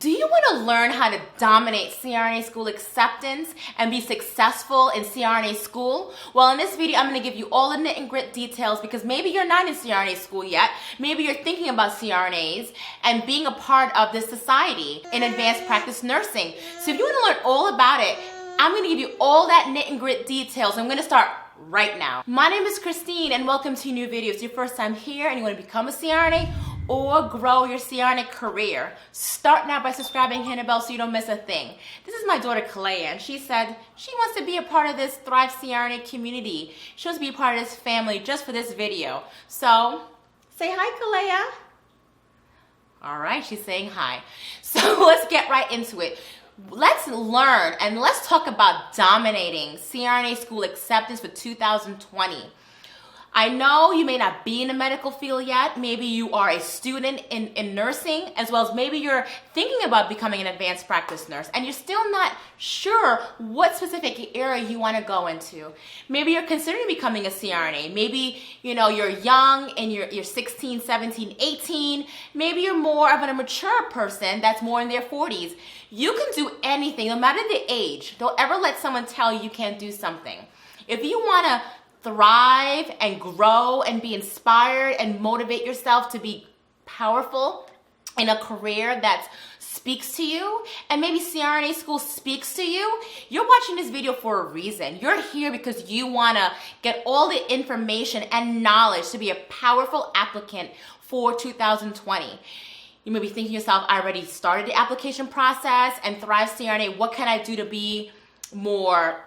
Do you want to learn how to dominate CRNA school acceptance and be successful in CRNA school? Well, in this video, I'm going to give you all the knit and grit details because maybe you're not in CRNA school yet. Maybe you're thinking about CRNAs and being a part of this society in advanced practice nursing. So if you want to learn all about it, I'm going to give you all that knit and grit details. I'm going to start right now. My name is Christine and welcome to a new video. If it's your first time here and you want to become a CRNA, or grow your CRNA career, start now by subscribing, hitting the bell so you don't miss a thing. This is my daughter Kalea, and she said she wants to be a part of this Thrive CRNA community. She wants to be a part of this family just for this video. So, say hi, Kalea. All right, she's saying hi. So let's get right into it. Let's learn and let's talk about dominating CRNA school acceptance for 2020. I know you may not be in the medical field yet. Maybe you are a student in nursing, as well as maybe you're thinking about becoming an advanced practice nurse and you're still not sure what specific area you want to go into. Maybe you're considering becoming a CRNA. Maybe, you're young and you're 16, 17, 18. Maybe you're more of a mature person that's more in their 40s. You can do anything, no matter the age. Don't ever let someone tell you can't do something. If you want to thrive and grow and be inspired and motivate yourself to be powerful in a career that speaks to you, and maybe CRNA school speaks to you, you're watching this video for a reason. You're here because you want to get all the information and knowledge to be a powerful applicant for 2020. You may be thinking to yourself, I already started the application process and Thrive CRNA, what can I do to be more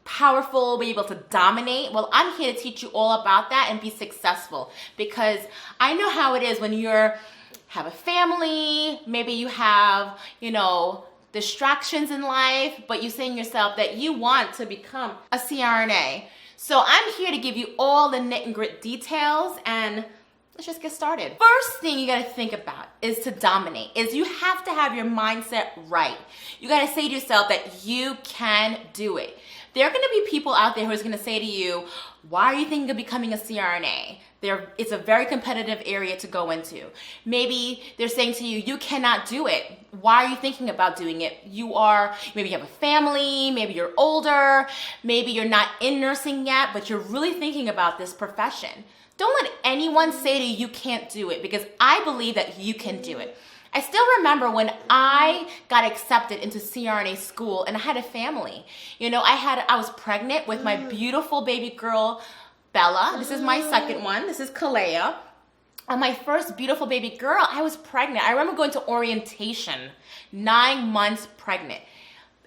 powerful, be able to dominate? Well, I'm here to teach you all about that and be successful, because I know how it is when have a family, maybe you have, distractions in life, but you're saying yourself that you want to become a CRNA. So I'm here to give you all the knit and grit details, and let's just get started. First thing you gotta think about is to dominate, is you have to have your mindset right. You gotta say to yourself that you can do it. There are going to be people out there who's going to say to you, why are you thinking of becoming a CRNA? It's a very competitive area to go into. Maybe they're saying to you, you cannot do it. Why are you thinking about doing it? Maybe you have a family, maybe you're older, maybe you're not in nursing yet, but you're really thinking about this profession. Don't let anyone say to you, you can't do it, because I believe that you can do it. I still remember when I got accepted into CRNA school and I had a family. I was pregnant with my beautiful baby girl, Bella. This is my second one. This is Kalea. And my first beautiful baby girl, I was pregnant. I remember going to orientation, 9 months pregnant.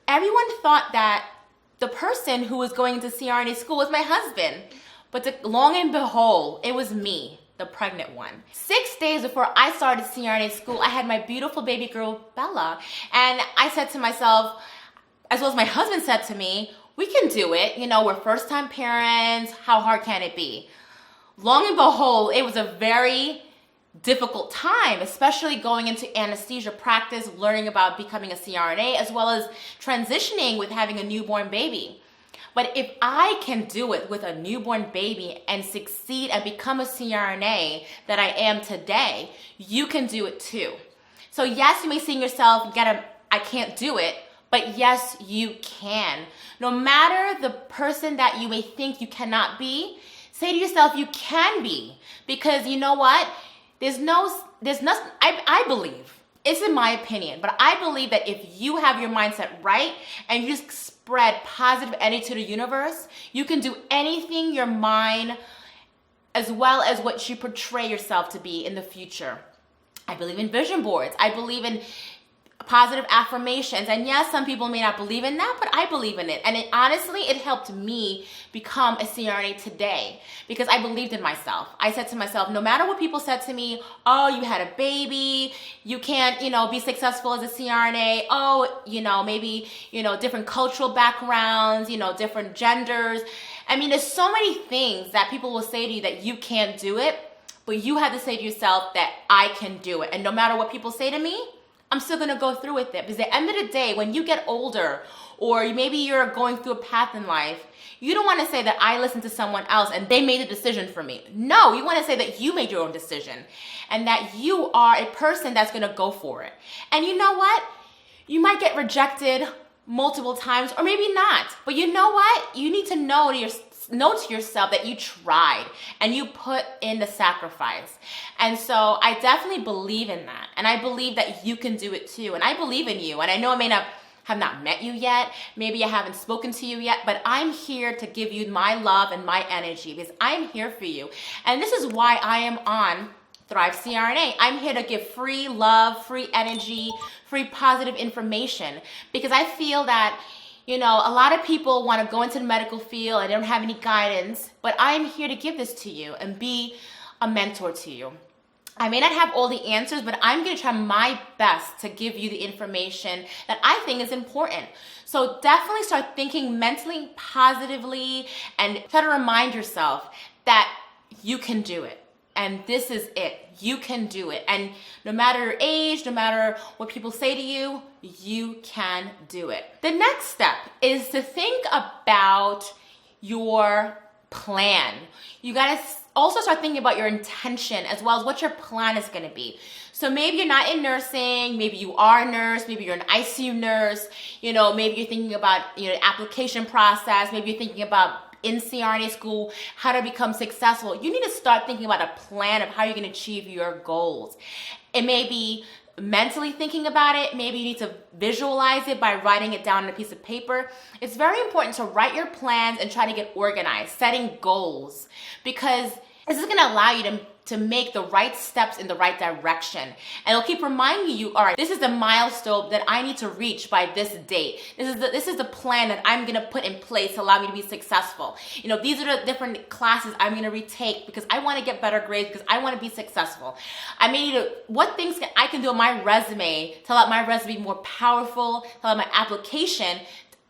Everyone thought that the person who was going into CRNA school was my husband. But long and behold, it was me, the pregnant one. 6 days before I started CRNA school, I had my beautiful baby girl, Bella. And I said to myself, as well as my husband said to me, we can do it. We're first-time parents. How hard can it be? Long and behold, it was a very difficult time, especially going into anesthesia practice, learning about becoming a CRNA, as well as transitioning with having a newborn baby. But if I can do it with a newborn baby and succeed and become a CRNA that I am today, you can do it too. So yes, you may see yourself, I can't do it, but yes, you can. No matter the person that you may think you cannot be, say to yourself, you can be. Because you know what? There's nothing, I believe, it's in my opinion, but I believe that if you have your mindset right and you just spread positive energy to the universe, you can do anything your mind, as well as what you portray yourself to be in the future. I believe in vision boards. I believe in positive affirmations. And yes, some people may not believe in that, but I believe in it. And honestly, it helped me become a CRNA today because I believed in myself. I said to myself, no matter what people said to me, oh, you had a baby, you can't, be successful as a CRNA. Oh, maybe, different cultural backgrounds, different genders. There's so many things that people will say to you that you can't do it, but you have to say to yourself that I can do it. And no matter what people say to me, I'm still gonna go through with it. Because at the end of the day, when you get older, or maybe you're going through a path in life, you don't want to say that I listened to someone else and they made a decision for me. No, you want to say that you made your own decision and that you are a person that's going to go for it. And you know what? You might get rejected multiple times or maybe not. But you know what? You need to know to yourself that you tried and you put in the sacrifice. And so I definitely believe in that. And I believe that you can do it too. And I believe in you. And I know I may have not met you yet. Maybe I haven't spoken to you yet, but I'm here to give you my love and my energy because I'm here for you. And this is why I am on Thrive CRNA. I'm here to give free love, free energy, free positive information because I feel that, a lot of people want to go into the medical field and they don't have any guidance, but I'm here to give this to you and be a mentor to you. I may not have all the answers, but I'm going to try my best to give you the information that I think is important. So definitely start thinking mentally, positively, and try to remind yourself that you can do it. And this is it. You can do it. And no matter your age, no matter what people say to you, you can do it. The next step is to think about your plan. You got to also start thinking about your intention as well as what your plan is going to be. So maybe you're not in nursing, maybe you are a nurse, maybe you're an ICU nurse, maybe you're thinking about, the application process, maybe you're thinking about in CRNA school, how to become successful. You need to start thinking about a plan of how you're going to achieve your goals. It may be mentally thinking about it. Maybe you need to visualize it by writing it down on a piece of paper. It's very important to write your plans and try to get organized, setting goals, because this is going to allow you to make the right steps in the right direction. And it'll keep reminding you, all right, this is the milestone that I need to reach by this date. This is the plan that I'm going to put in place to allow me to be successful. These are the different classes I'm going to retake because I want to get better grades, because I want to be successful. I may need to, what things I can do on my resume to let my resume be more powerful, to let my application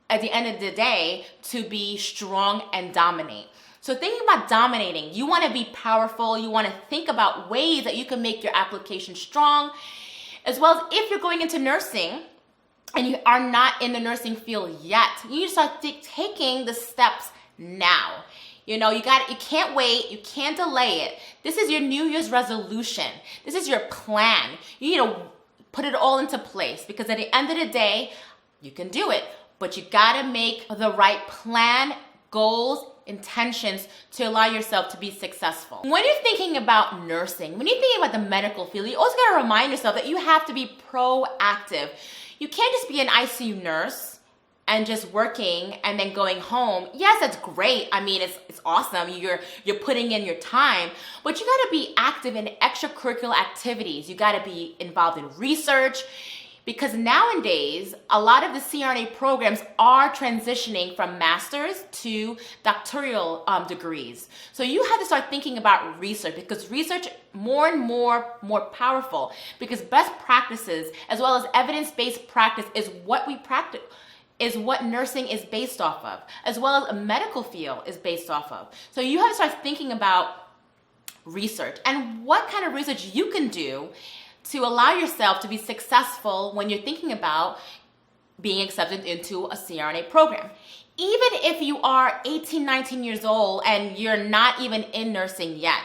at the end of the day to be strong and dominate. So thinking about dominating, you want to be powerful. You want to think about ways that you can make your application strong, as well as if you're going into nursing and you are not in the nursing field yet, you need to start taking the steps now. You can't wait. You can't delay it. This is your New Year's resolution. This is your plan. You need to put it all into place because at the end of the day, you can do it, but you got to make the right plan, goals, intentions to allow yourself to be successful. When you're thinking about nursing, when you're thinking about the medical field, you also got to remind yourself that you have to be proactive. You can't just be an ICU nurse and just working and then going home. Yes, that's great. I mean, it's awesome. You're putting in your time, but you got to be active in extracurricular activities. You got to be involved in research. Because nowadays, a lot of the CRNA programs are transitioning from master's to doctoral degrees. So you have to start thinking about research, because research more and more powerful, because best practices as well as evidence-based practice is what we practice, is what nursing is based off of, as well as a medical field is based off of. So you have to start thinking about research and what kind of research you can do to allow yourself to be successful when you're thinking about being accepted into a CRNA program. Even if you are 18, 19 years old and you're not even in nursing yet,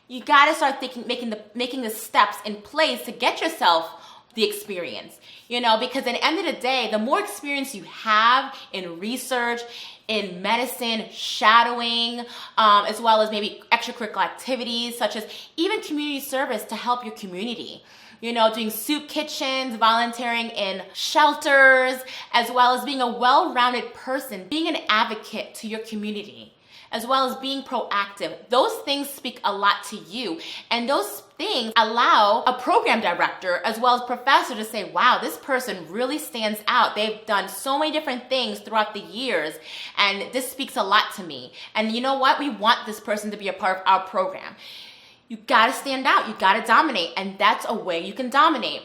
you got to start making the steps in place to get yourself the experience. Because at the end of the day, the more experience you have in research, in medicine, shadowing, as well as maybe extracurricular activities such as even community service to help your community. Doing soup kitchens, volunteering in shelters, as well as being a well-rounded person, being an advocate to your community, as well as being proactive. Those things speak a lot to you. And those things allow a program director as well as professor to say, wow, this person really stands out. They've done so many different things throughout the years, and this speaks a lot to me. And you know what? We want this person to be a part of our program. You got to stand out. You got to dominate. And that's a way you can dominate.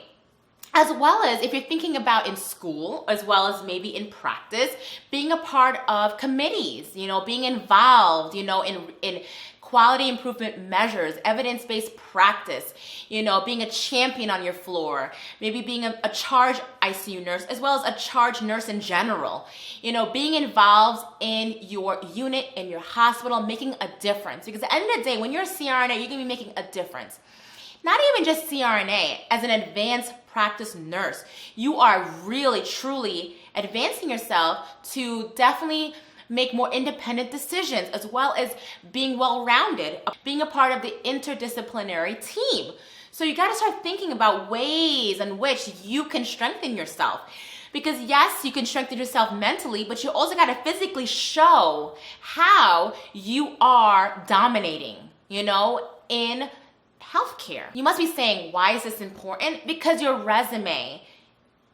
As well as if you're thinking about in school, as well as maybe in practice, being a part of committees, being involved, in quality improvement measures, evidence-based practice, being a champion on your floor, maybe being a charge ICU nurse, as well as a charge nurse in general, being involved in your unit, in your hospital, making a difference. Because at the end of the day, when you're a CRNA, you're going to be making a difference. Not even just CRNA, as an advanced practice nurse, you are really, truly advancing yourself to definitely make more independent decisions, as well as being well-rounded, being a part of the interdisciplinary team. So you got to start thinking about ways in which you can strengthen yourself. Because yes, you can strengthen yourself mentally, but you also got to physically show how you are dominating, in healthcare. You must be saying, why is this important? Because your resume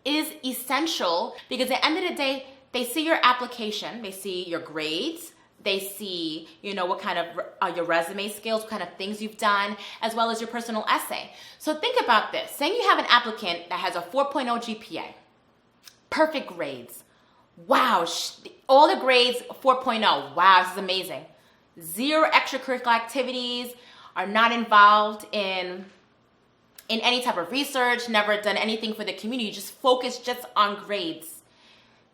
is essential, because at the end of the day, they see your application, they see your grades, they see, what kind of your resume skills, what kind of things you've done, as well as your personal essay. So think about this. Saying you have an applicant that has a 4.0 GPA, perfect grades. Wow, all the grades 4.0. Wow, this is amazing. 0 extracurricular activities, are not involved in any type of research, never done anything for the community, just focused just on grades.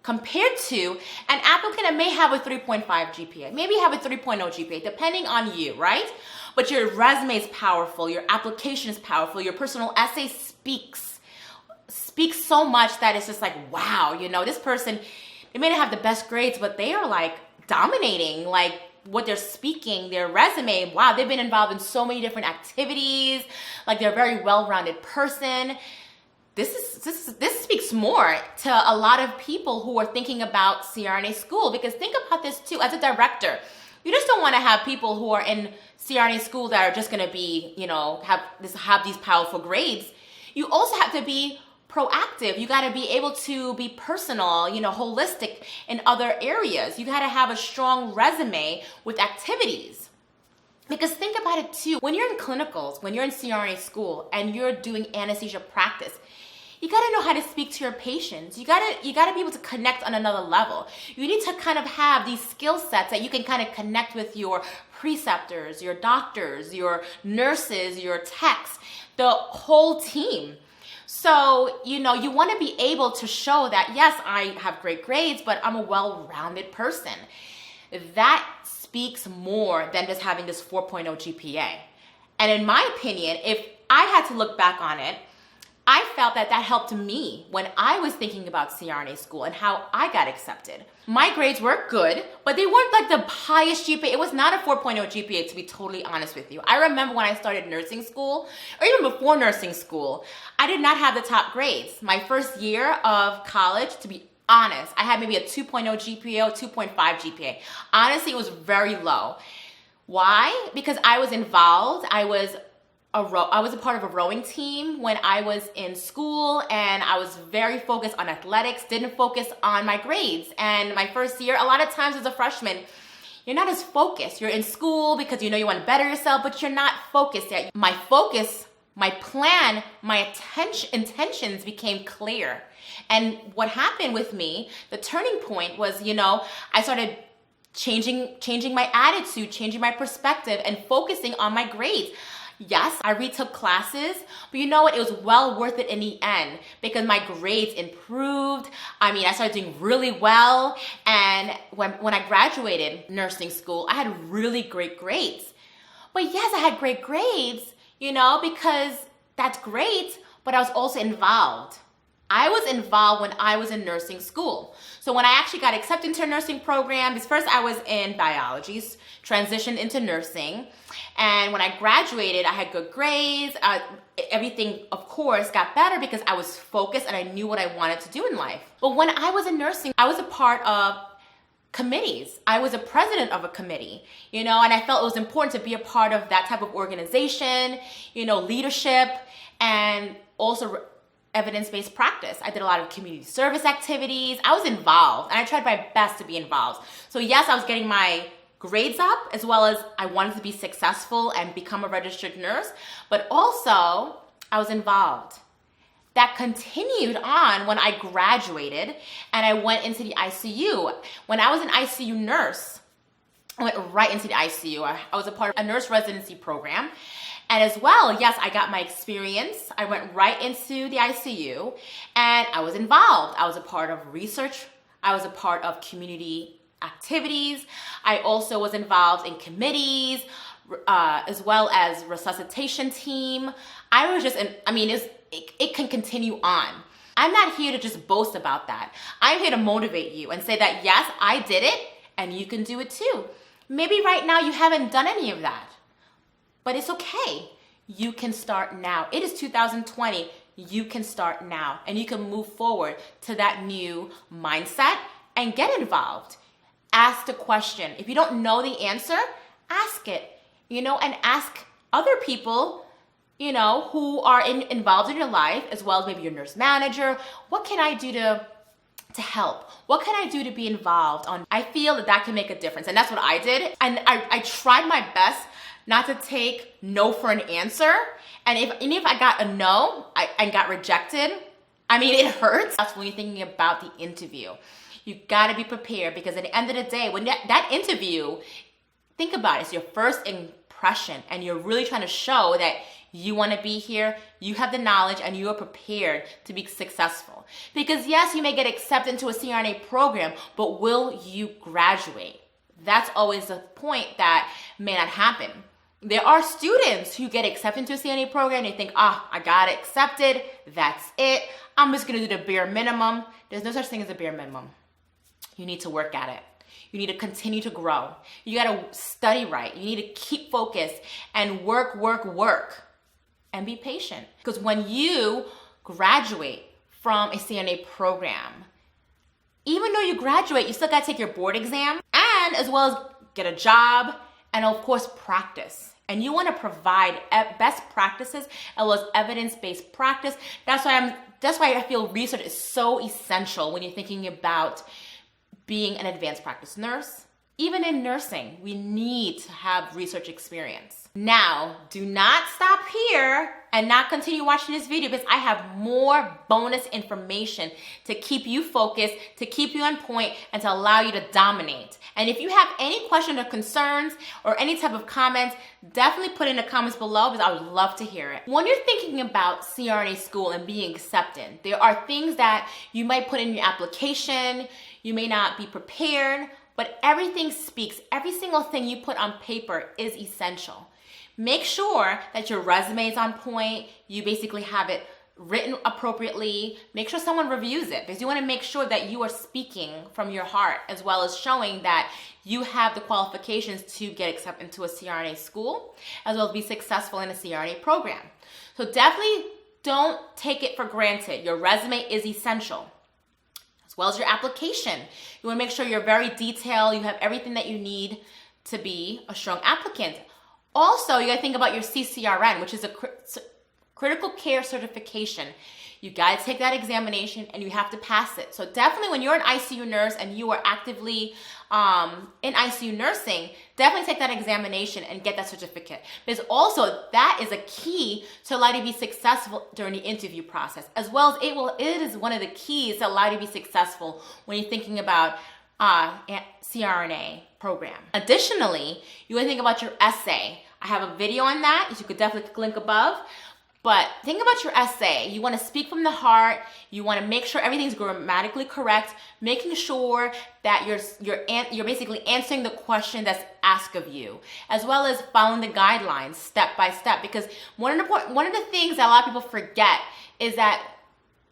Compared to an applicant that may have a 3.5 GPA, maybe have a 3.0 GPA, depending on you, right? But your resume is powerful, your application is powerful, your personal essay speaks so much that it's just like, wow, this person, they may not have the best grades, but they are like dominating, like what they're speaking, their resume, wow, they've been involved in so many different activities, like they're a very well-rounded person. This speaks more to a lot of people who are thinking about CRNA school, because think about this too, as a director, you just don't want to have people who are in CRNA school that are just going to be, have these powerful grades. You also have to be proactive. You got to be able to be personal, holistic in other areas. You got to have a strong resume with activities. Because think about it too, when you're in clinicals, when you're in CRNA school and you're doing anesthesia practice, you got to know how to speak to your patients. You got to be able to connect on another level. You need to kind of have these skill sets that you can kind of connect with your preceptors, your doctors, your nurses, your techs, the whole team. So, you want to be able to show that, yes, I have great grades, but I'm a well-rounded person. That speaks more than just having this 4.0 GPA. And in my opinion, if I had to look back on it, I felt that helped me when I was thinking about CRNA school and how I got accepted. My grades were good, but they weren't like the highest GPA. It was not a 4.0 GPA, to be totally honest with you. I remember when I started nursing school, or even before nursing school, I did not have the top grades. My first year of college, to be honest, I had maybe a 2.0 GPA or 2.5 GPA. Honestly, it was very low. Why? Because I was involved. I was a part of a rowing team when I was in school, and I was very focused on athletics, didn't focus on my grades. And my first year, a lot of times as a freshman, you're not as focused. You're in school because you want to better yourself, but you're not focused yet. My focus, my plan, my intentions became clear. And what happened with me, the turning point was, I started changing my attitude, changing my perspective, and focusing on my grades. Yes, I retook classes, but you know what? It was well worth it in the end because my grades improved. I started doing really well. And when I graduated nursing school, I had really great grades. But yes, I had great grades, because that's great, but I was also involved. I was involved when I was in nursing school. So when I actually got accepted into a nursing program, because first I was in biology, transitioned into nursing. And when I graduated, I had good grades. Everything, of course, got better because I was focused and I knew what I wanted to do in life. But when I was in nursing, I was a part of committees. I was a president of a committee, and I felt it was important to be a part of that type of organization, leadership, and also evidence-based practice. I did a lot of community service activities. I was involved, and I tried my best to be involved. So yes, I was getting my grades up, as well as I wanted to be successful and become a registered nurse, but also I was involved. That continued on when I graduated and I went into the ICU. When I was an ICU nurse, I went right into the ICU. I was a part of a nurse residency program. And as well, yes, I got my experience. I went right into the ICU and I was involved. I was a part of research. I was a part of community activities. I also was involved in committees, as well as resuscitation team. I was just, it can continue on. I'm not here to just boast about that. I'm here to motivate you and say that, yes, I did it and you can do it too. Maybe right now you haven't done any of that, but it's okay. You can start now. It is 2020. You can start now and you can move forward to that new mindset and get involved. Ask the question. If you don't know the answer, ask it, and ask other people, who are involved in your life, as well as maybe your nurse manager. What can I do to help? What can I do to be involved on? I feel that can make a difference. And that's what I did. And I tried my best not to take no for an answer. And if I got a no, I got rejected, it hurts. That's when you're thinking about the interview. You gotta be prepared, because at the end of the day, when that interview, think about it, it's your first impression and you're really trying to show that you want to be here, you have the knowledge, and you are prepared to be successful. Because yes, you may get accepted into a CRNA program, but will you graduate? That's always the point that may not happen. There are students who get accepted into a CRNA program and they think, I got accepted, that's it. I'm just going to do the bare minimum. There's no such thing as a bare minimum. You need to work at it. You need to continue to grow. You got to study right. You need to keep focused and work, and be patient. Because when you graduate from a CRNA program, even though you graduate, you still got to take your board exam and as well as get a job and of course practice. And you want to provide best practices as well as evidence-based practice. That's why I feel research is so essential when you're thinking about being an advanced practice nurse. Even in nursing, we need to have research experience. Now, do not stop here and not continue watching this video, because I have more bonus information to keep you focused, to keep you on point, and to allow you to dominate. And if you have any questions or concerns or any type of comments, definitely put in the comments below, because I would love to hear it. When you're thinking about CRNA school and being accepted, there are things that you might put in your application, you may not be prepared, but everything speaks. Every single thing you put on paper is essential. Make sure that your resume is on point. You basically have it written appropriately. Make sure someone reviews it, because you want to make sure that you are speaking from your heart, as well as showing that you have the qualifications to get accepted into a CRNA school, as well as be successful in a CRNA program. So definitely don't take it for granted. Your resume is essential, as well as your application. You want to make sure you're very detailed, you have everything that you need to be a strong applicant. Also, you got to think about your CCRN, which is a critical care certification. You got to take that examination and you have to pass it. So definitely when you're an ICU nurse and you are actively in ICU nursing, definitely take that examination and get that certificate. Because also that is a key to allow you to be successful during the interview process, as well as it is one of the keys to allow you to be successful when you're thinking about CRNA program. Additionally, you want to think about your essay. I have a video on that. You could definitely click the link above. But think about your essay. You want to speak from the heart. You want to make sure everything's grammatically correct, making sure that you're basically answering the question that's asked of you, as well as following the guidelines step by step. Because one of the things that a lot of people forget is that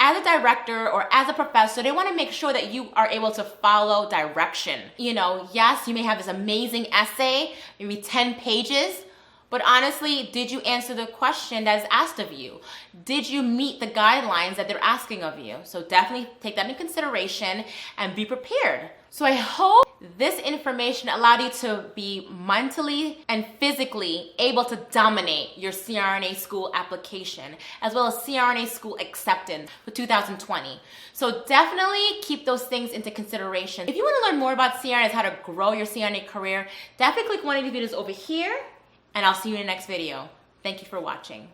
as a director or as a professor, they want to make sure that you are able to follow direction. Yes, you may have this amazing essay, maybe 10 pages, but honestly, did you answer the question that is asked of you? Did you meet the guidelines that they're asking of you? So definitely take that into consideration and be prepared. So I hope this information allowed you to be mentally and physically able to dominate your CRNA school application, as well as CRNA school acceptance for 2020. So definitely keep those things into consideration. If you want to learn more about CRNAs, how to grow your CRNA career, definitely click one of the videos over here, and I'll see you in the next video. Thank you for watching.